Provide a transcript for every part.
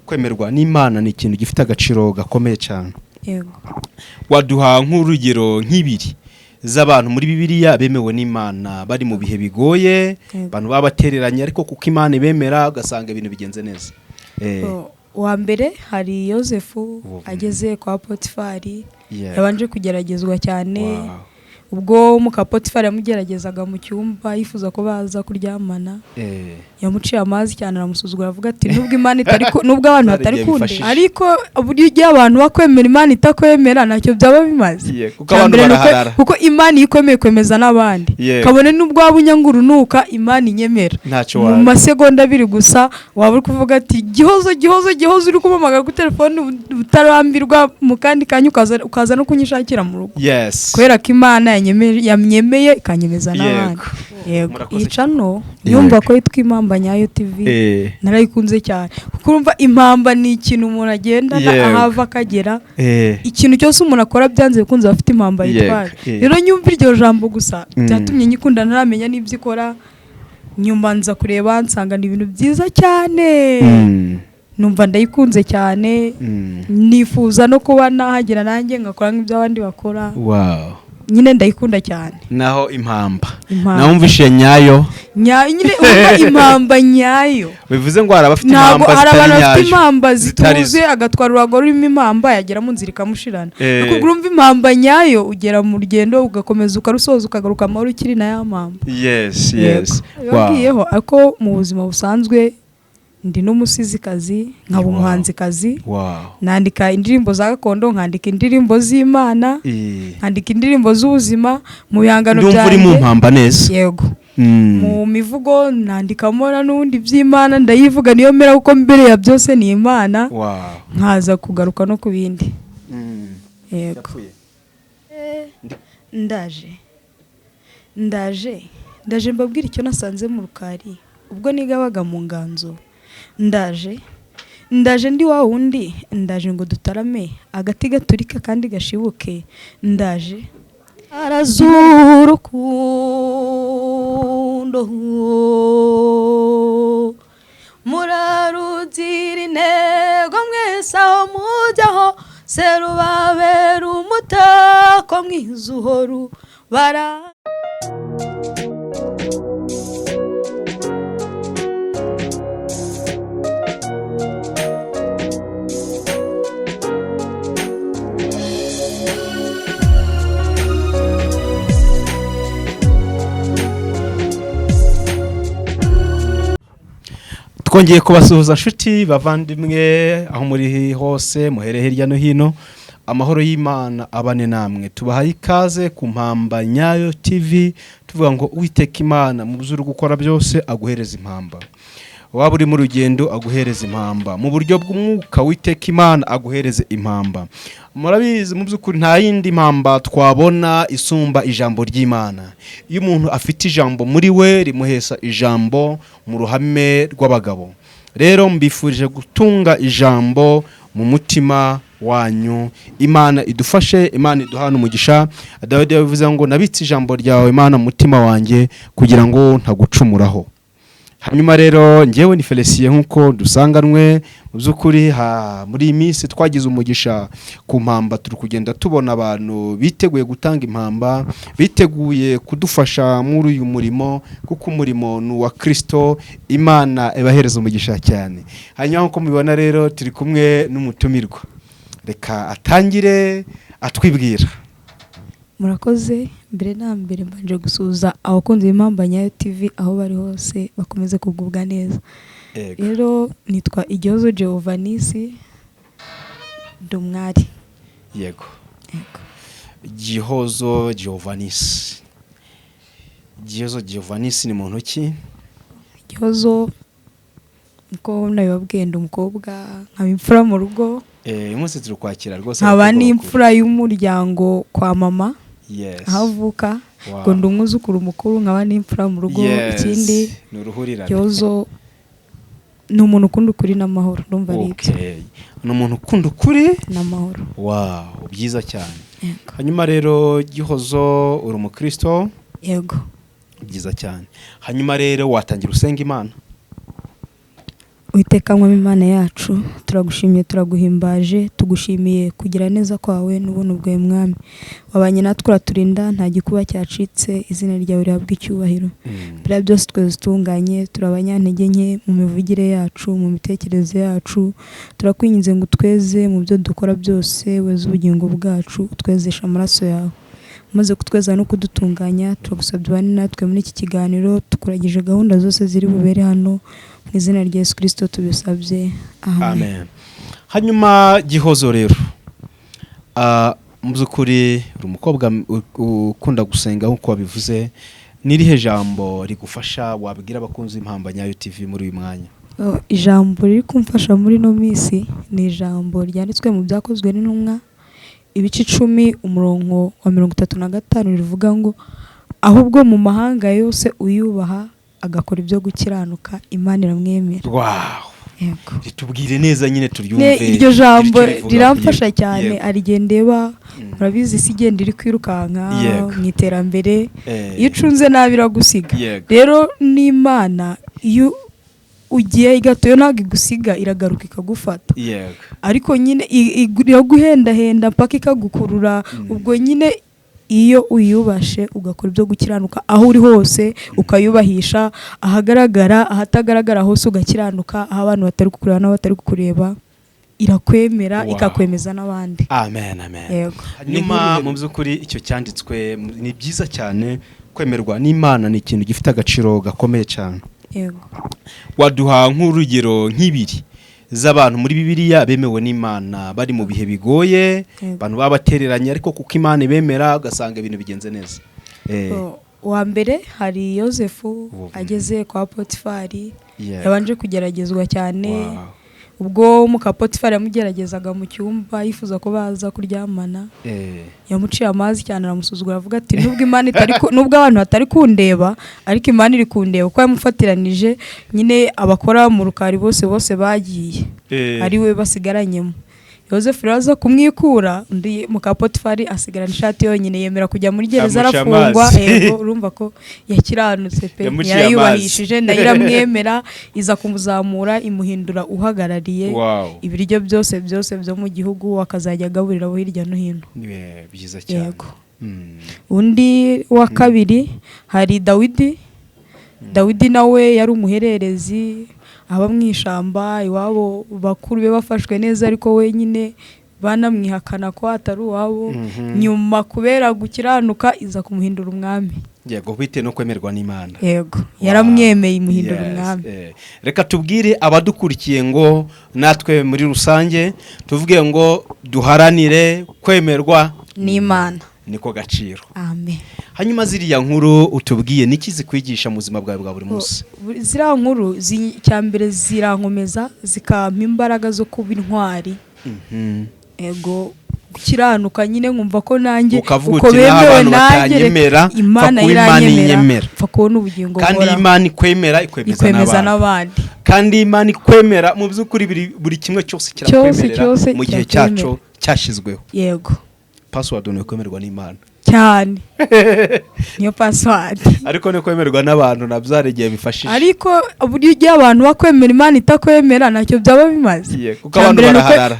kwemerwa n'Imana ni ikintu gifite agaciro gakomeye cyane. Yego. Waduha nk'urugero nk'ibiri z'abantu muri Bibiliya bemewe n'Imana bari mu bihe bigoye, abantu babatereranye ariko kuko Imana ibemera ugasanga ibintu bigenze neza. Wa mbere hari Yosefu ageze kwa Potifari, yabanje kugeragezwa cyane. Ubwo muka Potifari yamugeragezaga mu cyumba yifuza ko baza kuryamana, yamuciye amazi cyane aramusuzugura avuga ati nubwo Imana itari nubwo abantu batari kunde ariko buryo y'abantu bakwemera Imana itakwemera nacyo byaba bimaze, kuko Imana yikwemeye kwemeza n'abandi, kabone nubwo wabunyanguru Imana inyemera mu masegonda abiri gusa waba uri kuvuga ati gihozo uri kumamaga ku telefone utarambirwa mu kandi kanya ukaza no kunyishakira mu rugo, kubera ko Imana yamyemeye ikanyemeza n'abandi. Yego, icano yumva ko yitwa Impamba Nyayo TV, narayikunze cyane kuko urumva impamba ni ikintu umuntu agenda ahava akagera, ikintu cyose umuntu akora byanze bikunze bafite impamba yitwara. Rero nyumva iryo jambo gusa byatumye nyikunda, naramenya n'ibyo ikora, nyuma nza kureba nsanga ni ibintu byiza cyane, numva ndayikunze cyane, nifuza no kuba nahagera nanjye ngakora nk'ibyo abandi bakora. Nyine ndayikunda cyane. Naho impamba nawumvishe nyayo nyine impamba nyayo bivuze ngo harabafite impamba zitari nyayo, hari abantu bafite impamba zituze agatwara urugo rurimo impamba yagera mu nzira ikamushirana, kuko urumva impamba nyayo ugera mu rugendo ugakomeza ukarusoza ukagaruka amahoro ukiri na ya mpamba. Yes. Wagiyeho ako mu buzima busanzwe ndi n'umusizikazi nkaba umuhanzikazi, nandika indirimbo za gakondo, nkandika indirimbo z'Imana, nkandika indirimbo z'ubuzima mu bihangano byanjye. Ndumva uri mu mpamba neza. Yego. Mu mivugo nandikamo n'undi by'Imana ndayivuga niyo mera kuko mbere ya byose ni Imana. Nkaza kugaruka no ku bindi. Yego. Ndaje mbabwira icyo nasanze mu Rukari ubwo nigabaga mu nganzo. Ndaje ndi wa wundi, ndaje ngo dutarame agati gaturika kandi gashibuke. Ndaje arazuru kundo muraruzira intego mwese aho mujyaho, serubabera umutako mwizuhoru bara. Twongeye kubasuhuza nshuti bavandimwe aho muri hose muhere hirya no hino, amahoro y'Imana abane namwe. Tubahaye ikaze ku Mpamba Nyayo TV, tuvuga ngo Uwiteka Imana mu buzuru gukora byose aguhereza impamba. Waba uri mu rugendo aguhereza impamba, mu buryo bw'umwuka Uwiteka Imana aguhereze impamba. Murabizi mu by'ukuri nta yindi impamba twabona isumba ijambo ry'Imana. Iyo umuntu afite ijambo muri we rimuhesa ijambo mu ruhame rw'abagabo. Rero mbifurije gutunga ijambo mu mutima wanyu. Imana idufashe, Imana iduhana umugisha. Dawidi yavuze ngo nabitse ijambo ryawe Imana mu mutima wanjye kugira ngo ntagucumuraho. Hanyuma rero ngewe ni Felicien nkuko dusanganwe mu by'ukuri muri minsi twagize umugisha ku mpamba, turi kugenda tubona abantu biteguye gutanga impamba, biteguye kudufasha muri uyu murimo, kuko umurimo ni wa Kristo. Imana ibahereza umugisha cyane. Hanyuma nkuko mubibona rero turi kumwe n'umutumirwa, reka atangire atwibwira. Murakoze. Mbere na mbere mbanje gusuza abakunzi b'Impamba Nyayo TV aho bari hose bakomeze kugubwa neza. Rero nitwa Igihozo Giovanisi Dumwari. Yego. Gihozo Giovanisi. Gihozo Giovanisi ni muntu ki? Gihozo uko nabibabwiye ndi umukobwa, nkaba imfura mu rugo. Umunsi turi kwakira rwose. Nkaba ni imfura y'umuryango kwa mama. Ahavuka ngo ndi umwuzukuru mukuru, nkaba n'imfura mu rugo. Ikindi Gihozo ni umuntu ukunda ukuri n'amahoro. Ndumva ari ibyo. Ni umuntu ukunda ukuri n'amahoro. Wow, byiza cyane. Hanyuma rero Gihozo uri umukristo? Yego. Byiza cyane. Hanyuma rero watangira usenga Imana? Uiteka mwami Imana yacu turagushimiye turaguhimbaje tugushimiye kugira neza kwawe n'ubuntu bwawe mwami wabanye natwe uraturinda nta gikuba cyacitse izina ryawe rihabwa icyubahiro bya byose twese tunganye turabanyantege nke mu mivugire yacu mu mitekerereze yacu turakwinginze ngo tweze mu byo dukora byose weze ubugingo bwacu twezesha amaraso yawe maze kutweza no kudutunganya turagusabye bane natwe muri iki kiganiro tukuragije gahunda zose ziri bubere hano mu izina rya Yesu Kristo tubisabye amen. Hanyuma Gihozo rero muzukuri uri umukobwa ukunda gusenga nkuko wabivuze nirihe jambo rigufasha wabwira abakunzi impamba Nyayo TV muri uyu mwanya? Ijambo riri kumfasha muri no misi ni ijambo ryanditswe mu byakozwe n'intumwa ibice 10 umurongo wa 35 rivuga ngo ahubwo mu mahanga yose uyubaha agakora ibyo gukiranuka Imana iramwemera. Wow. Yego. Ritubwire neza nyine turyumve. Iryo jambo riramfasha cyane arigendeba murabizi si genda iri kwirukanka mu iterambere iyo ucunze nabi ragusiga. Rero n'Imana iyo ugiye igatoyo ntago igusiga iragaruka ikagufata. Ariko nyine iraguhenda paka ikagukurura ubwo nyine iyo uyubashe ugakora ibyo gukiranuka aho uri hose ukayubahisha ahagaragara ahatagaragara hose ugakiranuka aho abantu batari kukureba n'abatari kukureba irakwemera ikakwemeza n'abandi. Amen amen. Yego. Nyuma mu byukuri icyo cyanditswe ni byiza cyane kwemerwa n'Imana ni ikintu gifite agaciro gakomeye cyane. Yego. Waduha nk'urugero nk'ibiri z'abantu muri Bibiliya bemewe n'Imana bari mu bihe bigoye abantu babatereranye ariko kuko Imana ibemera ugasanga ibintu bigenze neza. Wa mbere hari Yosefu ageze kwa Potifari yabanje kugeragezwa cyane ubwo muka Potifari yamugeragezaga mu cyumba yifuza ko baza kuryamana yamuciye amazi cyane aramusuzugura avuga ati nubwo Imana itari nubwo abantu batari kundeba ariko Imana iri kundeba ko yamufatiranije nyine abakora mu rukari bose bagiye ari we basigaranyemo. Yosefu raza kumwikura undi muka Potifari asigarana ishati yonyine yemera kujya muri gereza arafungwa urumva ko yakiranutse pe yarayubahishije ndayiramwemera iza kumuzamura imuhindura uhagarariye ibiryo byose byo mu gihugu akazajya gaburira abo hirya no hino. Byiza cyane. Undi wa kabiri hari Dawidi nawe yari umuhererezi aba mwishamba iwabo bakuru be bafashwe neza ariko wenyine banamwihakana ko atari uwabo nyuma kubera gukiranuka iza kumuhindura umwami. Yego bite no kwemerwa n'Imana. Yego yaramwemeye imuhindura umwami. Reka tubwire abadukurikiye ngo natwe muri rusange tuvuge ngo duharanire kwemerwa n'Imana niko gaciro. Amen. Hanyuma ziriya nkuru utubwiye niki zikwigisha mu buzima bwawe bwa buri munsi? Ziriya nkuru cyambere zirankomeza zikampa imbaraga zo kuba intwari. Ego gukiranuka nyine nkumva ko nanjye uko bemewe nanjye Imana iranyemera fakona ubugingo bora kandi Imana ikwemera ikwemeza n'abandi kandi Imana ikwemera mu byukuri buri kimwe cyose kirakwemerera mu gihe cyacu cyashizweho. Yego. Password no kwemerwa n'Imana cyane niyo password ariko no kwemerwa n'abantu nabyaregeye bifashije ariko buri gihe abantu bakwemera Imana itakwemera nacyo byaba bimaze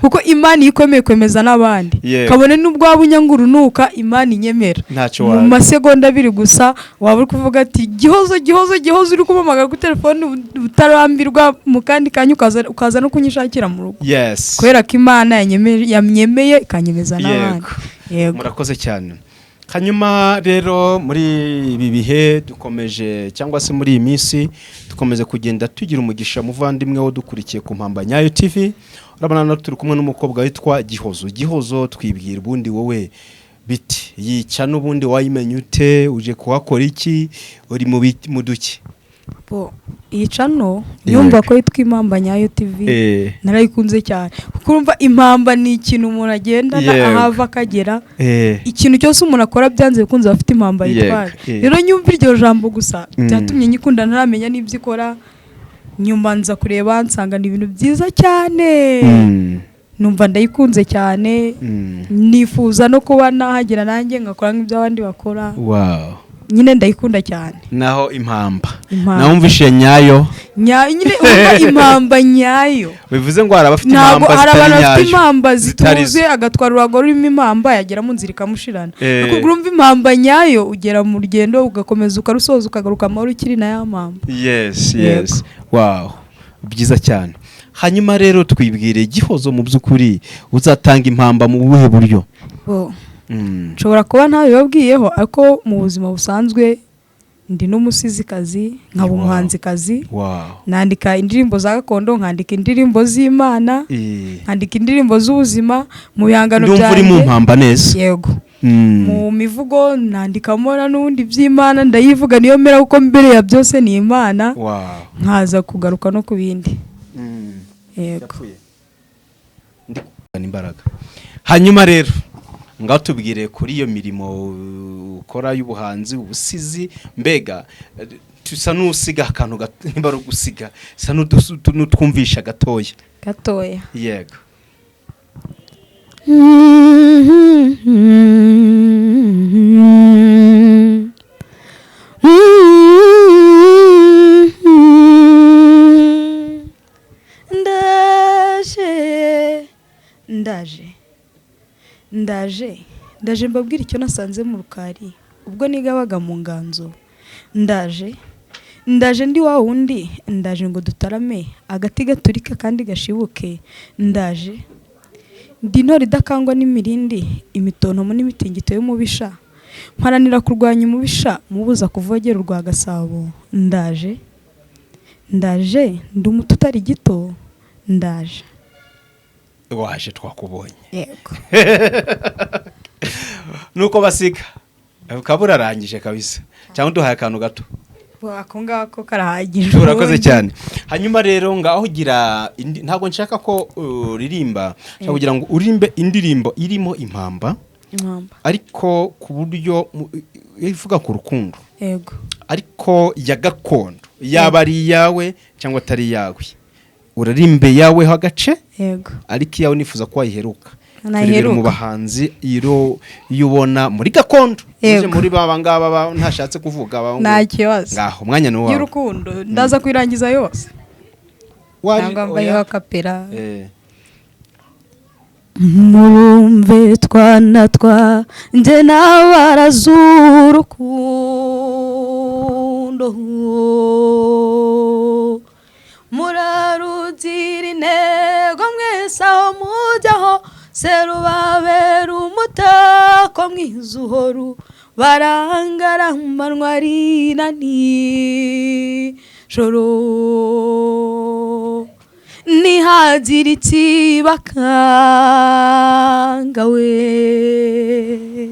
kuko Imana ikomeye kwemeza n'abandi kabone nubwo wabunyanguru Imana inyemera mu masegonda abiri gusa waba uri kuvuga ati Gihozo uri kumamaga ku telefone utarambirwa mu kandi kanya ukaza no kunyishakira mu rugo kubera ko Imana yanyemeye ikanyemeza n'abandi. Yego. Murakoze cyane. Hanyuma rero muri ibi bihe dukomeje cyangwa se muri iyi minsi dukomeze kugenda tugira umugisha muvandimwe wo dukurikiye ku Mpamba Nyayo TV urabona no turi kumwe n'umukobwa witwa Gihozo twibwira ubundi wowe biti yica n'ubundi wayimenye ute uje kuhakora iki uri mu duki? Iyi channel yumva ko yitwa Impamba Nyayo TV narayikunze cyane kuko urumva impamba ni ikintu umuntu agenda ahava akagera ikintu cyose umuntu akora byanze bikunze bafite impamba yitwara. Rero nyumva iryo jambo gusa byatumye nyikunda ntaramenya n'ibyo ikora nyuma nza kureba nsanga ni ibintu byiza cyane numva ndayikunze cyane nifuza no kuba nahagera nanjye ngakora nk'ibyo abandi bakora. nyine ndayikunda cyane. Naho impamba nawumvishe nyayo nyine impamba nyayo bivuze ngo hari abafite impamba zitari nyayo, hari impamba zituze agatwara urugo rurimo impamba yagera mu nzira ikamushirana. Kuko urumva impamba nyayo ugera mu rugendo ugakomeza ukarusoza ukagaruka amahoro ukiri na ya mpamba. Yes. Wow, byiza cyane. Hanyuma rero twibwire Gihozo mu by'ukuri uzatanga impamba mu buhe buryo? Nshobora kuba ntabibabwiyeho ariko mu buzima busanzwe ndi n'umusizikazi, nkaba umuhanzikazi. Nandika indirimbo za gakondo, nkandika indirimbo z'Imana, nkandika indirimbo z'ubuzima mu bihangano byanjye. Ndumva uri mu mpamba neza. Yego. Mu mivugo nandikamo n'ubundi by'Imana ndayivuga niyo mera kuko mbere ya byose ni Imana. Nkaza kugaruka no ku bindi. Yego. Ndi imbaraga. Hanyuma rero ngaho tubwire kuri iyo mirimo ukora y'ubuhanzi, ubusizi, mbega tusa n'usiga akantu nimba ari gusiga sa n'utwumvisha gatoya. Yego. ndaje mbabwira icyo nasanze mu rukari ubwo nigabaga mu nganzo. ndaje ndi wa wundi, ndaje ngo dutarame agati gaturika kandi gashibuke. ndaje ndi intore idakangwa n'imirindi, imitontomo n'imitingito y'umubisha, mparanira kurwanya umubisha mubuza kuvogera urwa Gasabo. ndaje ndi umuto utari gito. ndaje waje twakubonye. Yego. Nuko basiga kabura arangije kabisa cyangwa duhaye akantu gato ako ngako karahagije. Urakoze cyane. Hanyuma rero ngaho gira ntago nshaka ko uririmba cyangwa kugira ngo urimbe indirimbo irimo impamba ariko ku buryo ivuga ku rukundo. Yego. Ariko ya gakondo yaba ari yawe cyangwa atari yawe urarimbe yawe hagace. Yego. Ariko yawe nifuza ko wayiheruka. Turi mu bahanzi yubona muri gakondo. Uje muri babangaba ntashatse kuvuga abahungu. Nta kibazo. Ngaho umwanya no wawe. Y'urukundo ndaza kwirangiza yose. Cyangwa mbayeho kapera. Murumve twana nje n'abarazurukundo muraruzira intego mwese aho mujyaho serubabera umutako mwizuhoru barangarambanwa rinani joro nihagira ikibakanga we.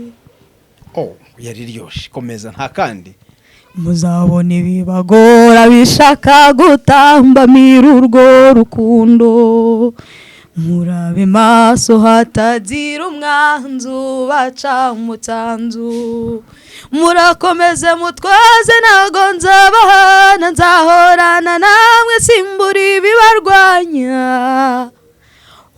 Yari ryoshe komeza nta kandi. Muzabona ibibagora bishaka gutambamira urwo rukundo, murabe maso hatagira umwanzu baca mutanzu, murakomeze mutwaze nago nzabahana nzahorana namwe simbura ibibarwanya.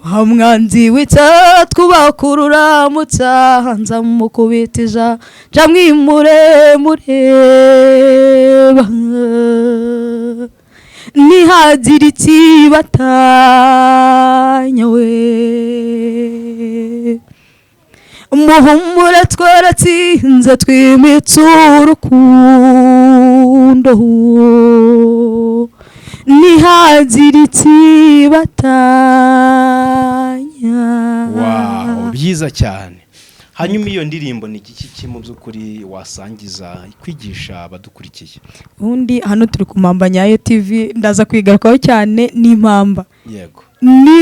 wa mwanzi w'icyatwubakurura mutsanza mukubitija jamwimure mureba nihagira ikibatanya we muhumure twaratsinze twimitse urukundo nihagira ikibatanya. Wow, byiza cyane. Hanyuma iyo ndirimbo ni iki mu by'ukuri wasangiza kwigisha abadukurikiye? Undi hano turi ku Mpamba Nyayo TV ndaza kwigarukaho cyane n'impamba. Yego.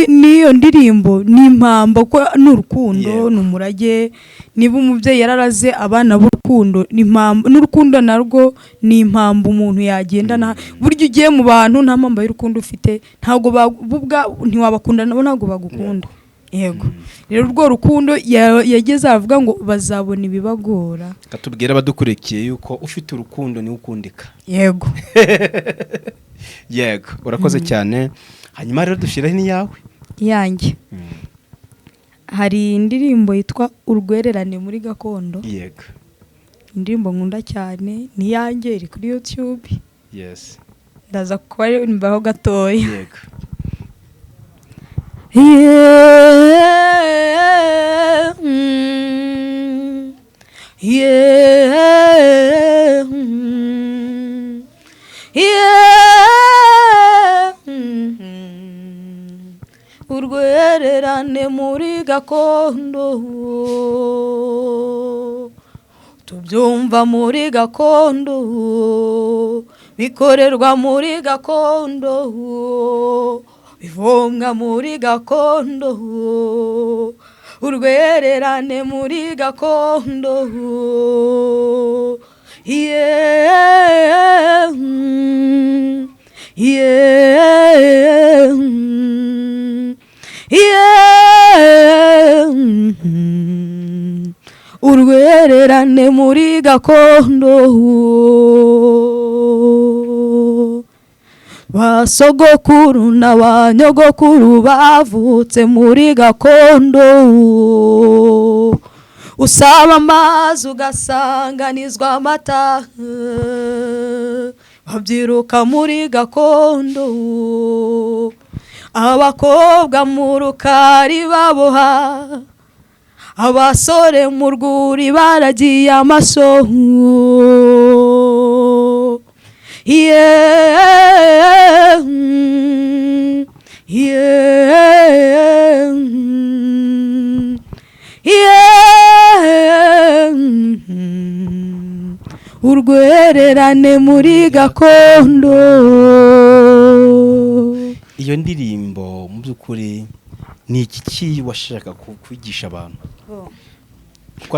Niyo ndirimbo n'impamba ko n'urukundo n'umurage niba umubyeyi yararaze abana b'urukundo n'impamba n'urukundo narwo n'impamba umuntu yagendana buryo ugiye mu bantu nta mpamba y'urukundo ufite ntago babubwa ntiwabakunda nabo ntago bagukunda. Yego. Rero urwo rukundo yageze avuga ngo bazabona ibibagora. Katubwira abadukurikiye yuko ufite urukundo ni ukundika. Yego. Yego, urakoze cyane. Hanyuma rero dushiraho ni yawe yanjye. Hari indirimbo yitwa Urwererane muri gakondo. Yego. indirimbo nkunda cyane ni yanjye iri kuri YouTube. Yes. Ndaza kuba mbaho gatoya. Yego. Yeah. Yeah. Yeah. Urwererane muri gakondo, tubyumva muri gakondo, bikorerwa muri gakondo, bivomwa muri gakondo, urwererane muri gakondo. Yeah. Yeah. Yeah. Urwererane muri gakondo, basogokuru n'abanyogokuru bavutse muri gakondo, usaba amazi ugasanganizwa amata, babyiruka muri gakondo, abakobwa mu rukari baboha, abasore mu rwuri baragiye amasoho. Yeah. Yeah. Yeah. Urwererane muri gakondo. Iyo ndirimbo mu by'ukuri ni iki washaka kwigisha abantu?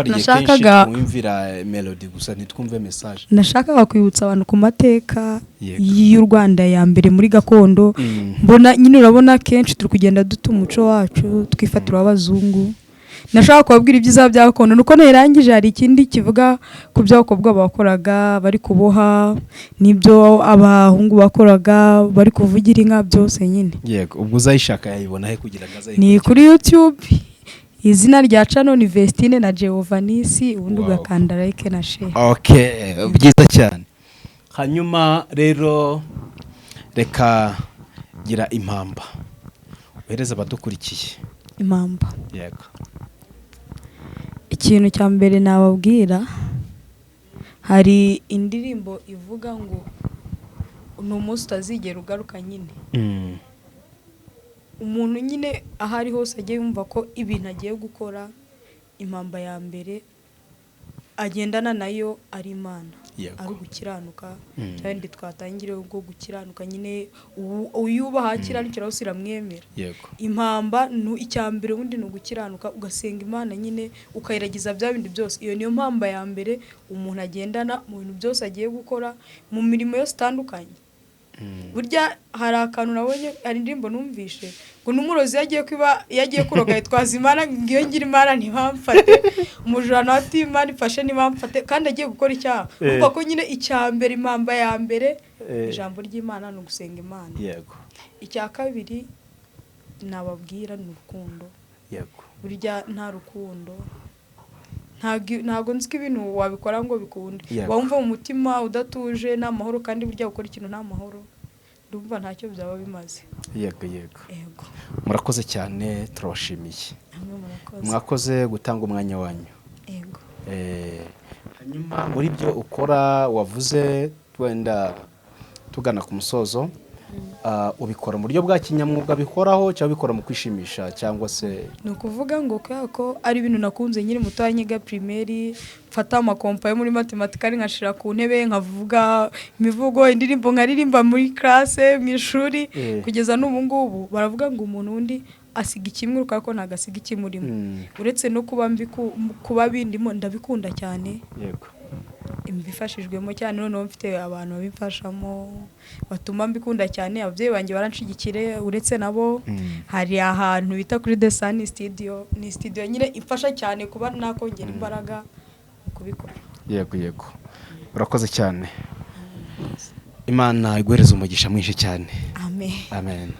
Nashakaga kumvira melody gusa ntitwumve message. Nashakaga kwibutsa abantu ku mateka y'u Rwanda ya mbere muri gakondo. Mbona nyine urabona kenshi turi kugenda duta umuco wacu twifatira abazungu. Nashaka kubabwira ibyiza bya gakondo nuko nerangije hari ikindi kivuga ku by'abakobwa bakoraga bari kuboha, nibyo abahungu bakoraga bari kuvugira inka byose nyine. Yego, ubwo uzayishaka yayibona he kugira ngo azayikurikire? Ni kuri YouTube. Izina rya channel ni Vestine na Jeovanisi, ubundi ugakanda like na share. Okay, byiza cyane. Hanyuma rero reka gira impamba. Uhereza abadukurikiye. Impamba. Yego. Ikintu cya mbere nababwira, hari indirimbo ivuga ngo umunsi utazigera ugaruka nyine. Umuntu nyine ahari hose agiye yumva ko ibintu agiye gukora, impamba ya mbere agendana nayo ari Imana, ari gukiranuka. Cyane twatangire ubwo gukiranuka nyine uyubaha akiranukira hose iramwemera. Impamba icya mbere ubundi no gukiranuka, ugasenga Imana nyine ukayiragiza bya bindi byose. Iyo niyo mpamba ya mbere umuntu agendana mu bintu byose agiye gukora, mu mirimo yose itandukanye. Burya hari akantu nabonye, hari indirimbo numvishe ngo n'umurozi yagiye kuroga yitwaza Imana, ngiyo ngira Imana ntibamfate, umujana ati Imana ifashe ntibamfate, kandi agiye gukora icyaha. Kuko ko nyine icya mbere, impamba ya mbere ijambo ry'Imana no gusenga Imana. Yego. Icya kabiri nababwira ni urukundo. Yego. Burya nta rukundo ntago nziko ibintu wabikora ngo bikunde. Wumva mu mutima udatuje n'amahoro, kandi burya ukora ikintu n'amahoro, ndumva ntacyo byaba bimaze. Yego. Murakoze cyane, turabashimiye. Mwakoze gutanga umwanya wanyu. Yego. Hanyuma muri byo ukora wavuze wenda tugana ku musozo, ubikora mu buryo bwa kinyamwuga bihoraho cyangwa bikora mu kwishimisha cyangwa se? Ni ukuvuga ngo ko ari ibintu nakunze nyiri muto nyiga primaire, mfata amakompa yo muri matematikari nkashira ku ntebe nkavuga imivugo, indirimbo nkaririmba muri classe mu ishuri, kugeza n'ubu ngubu baravuga ngo umuntu undi asiga ikimwiruka ko ntagasiga ikimurimo. Uretse no kuba bindimo ndabikunda cyane. Yego. Mbifashijwemo cyane, noneho mfite abantu babimfashamo batuma mbikunda cyane. Ababyeyi banjye baranshigikire, uretse nabo hari ahantu bita kuri The Sun Studio, ni studio nyine imfasha cyane kuba nakongera imbaraga kubikora. Yego. Urakoze cyane. Imana iguhereze umugisha mwinshi cyane. Amen.